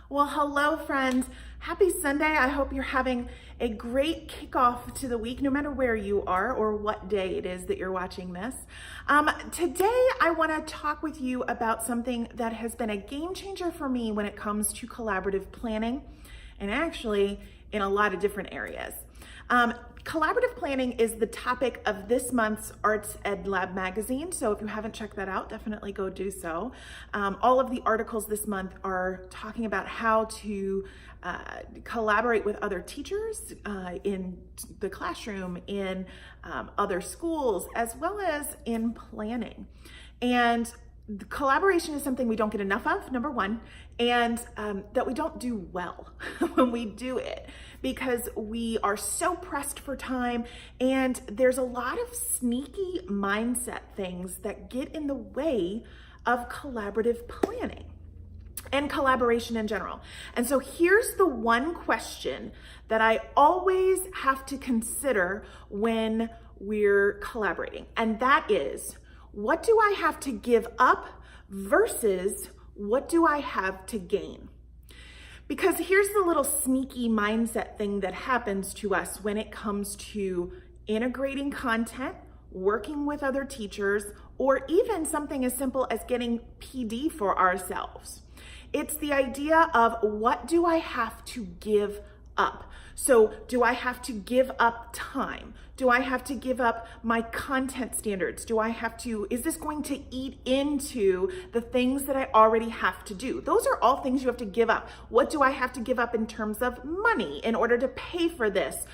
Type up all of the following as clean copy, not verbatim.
Well, hello, friends. Happy Sunday. I hope you're having a great kickoff to the week, no matter where you are or what day it is that you're watching this. Today, I want to talk with you about something that has been a game changer for me when it comes to collaborative planning, and actually in a lot of different areas. Collaborative planning is the topic of this month's Arts Ed Lab magazine, so if you haven't checked that out, definitely go do so. All of the articles this month are talking about how to collaborate with other teachers in the classroom, in other schools, as well as in planning. And the collaboration is something we don't get enough of, number one, and that we don't do well when we do it because we are so pressed for time, and there's a lot of sneaky mindset things that get in the way of collaborative planning and collaboration in general. And so here's the one question that I always have to consider when we're collaborating, and that is, what do I have to give up versus what do I have to gain? Because here's the little sneaky mindset thing that happens to us when it comes to integrating content, working with other teachers, or even something as simple as getting PD for ourselves. It's the idea of, what do I have to give up? So do I have to give up time? Do I have to give up my content standards? Is this going to eat into the things that I already have to do? Those are all things you have to give up. What do I have to give up in terms of money in order to pay for this,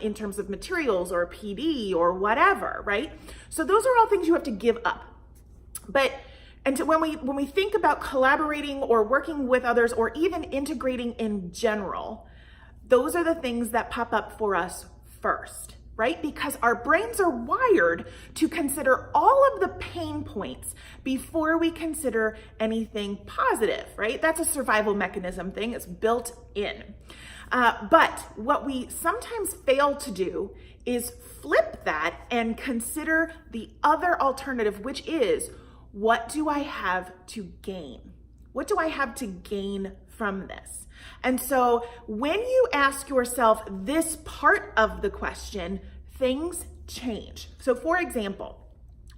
in terms of materials or PD or whatever, right? So those are all things you have to give up. When we think about collaborating or working with others or even integrating in general, those are the things that pop up for us first, right? Because our brains are wired to consider all of the pain points before we consider anything positive, right? That's a survival mechanism thing. It's built in. But what we sometimes fail to do is flip that and consider the other alternative, which is, what do I have to gain? What do I have to gain from this? And so when you ask yourself this part of the question, things change. So for example,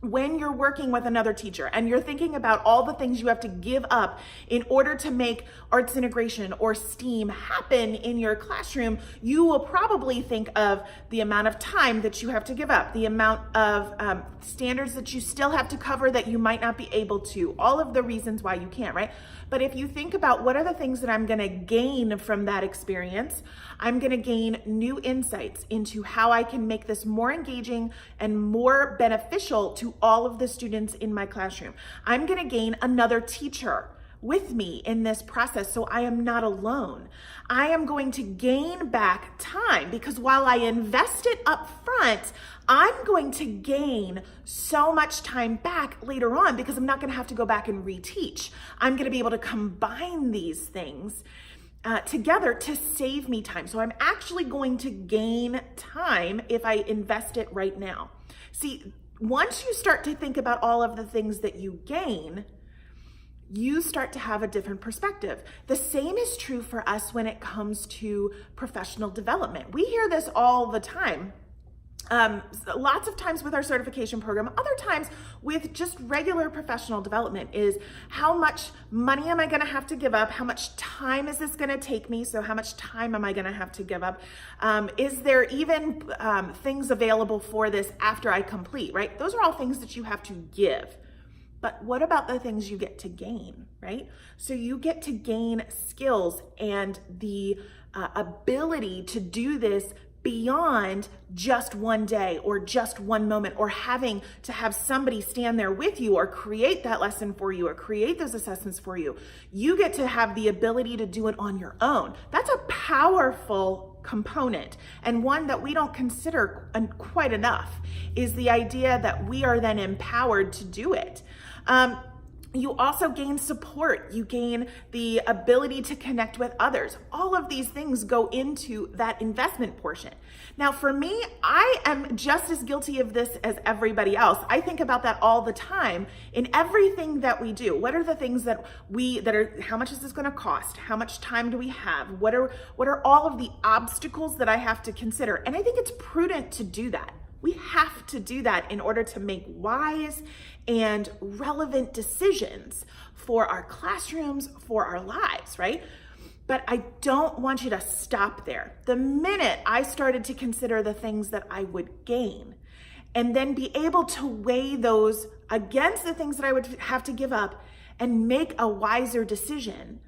when you're working with another teacher and you're thinking about all the things you have to give up in order to make arts integration or STEAM happen in your classroom, you will probably think of the amount of time that you have to give up, the amount of standards that you still have to cover that you might not be able to, all of the reasons why you can't, right? But if you think about, what are the things that I'm gonna gain from that experience, I'm gonna gain new insights into how I can make this more engaging and more beneficial to all of the students in my classroom. I'm gonna gain another teacher with me in this process, so I am not alone. I am going to gain back time, because while I invest it up front, I'm going to gain so much time back later on, because I'm not going to have to go back and reteach. I'm going to be able to combine these things together to save me time. So I'm actually going to gain time if I invest it right now. See, once you start to think about all of the things that you gain, you start to have a different perspective. The same is true for us when it comes to professional development. We hear this all the time. Lots of times with our certification program, other times with just regular professional development, is, how much money am I gonna have to give up? How much time is this gonna take me? So how much time am I gonna have to give up? Is there even things available for this after I complete, right? Those are all things that you have to give. But what about the things you get to gain, right? So you get to gain skills and the ability to do this beyond just one day or just one moment, or having to have somebody stand there with you or create that lesson for you or create those assessments for you. You get to have the ability to do it on your own. That's a powerful component, and one that we don't consider quite enough, is the idea that we are then empowered to do it. You also gain support. You gain the ability to connect with others. All of these things go into that investment portion. Now, for me, I am just as guilty of this as everybody else. I think about that all the time in everything that we do. What are the things that are, how much is this going to cost? How much time do we have? What are all of the obstacles that I have to consider? And I think it's prudent to do that. We have to do that in order to make wise and relevant decisions for our classrooms, for our lives, right? But I don't want you to stop there. The minute I started to consider the things that I would gain and then be able to weigh those against the things that I would have to give up and make a wiser decision,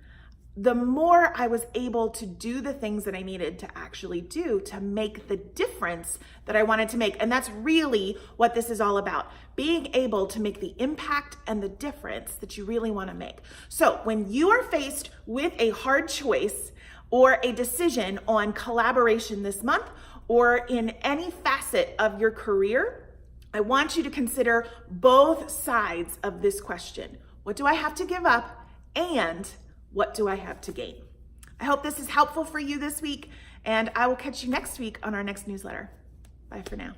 the more I was able to do the things that I needed to actually do to make the difference that I wanted to make. And that's really what this is all about, being able to make the impact and the difference that you really want to make. So when you are faced with a hard choice or a decision on collaboration this month or in any facet of your career, I want you to consider both sides of this question. What do I have to give up? And what do I have to gain? I hope this is helpful for you this week, and I will catch you next week on our next newsletter. Bye for now.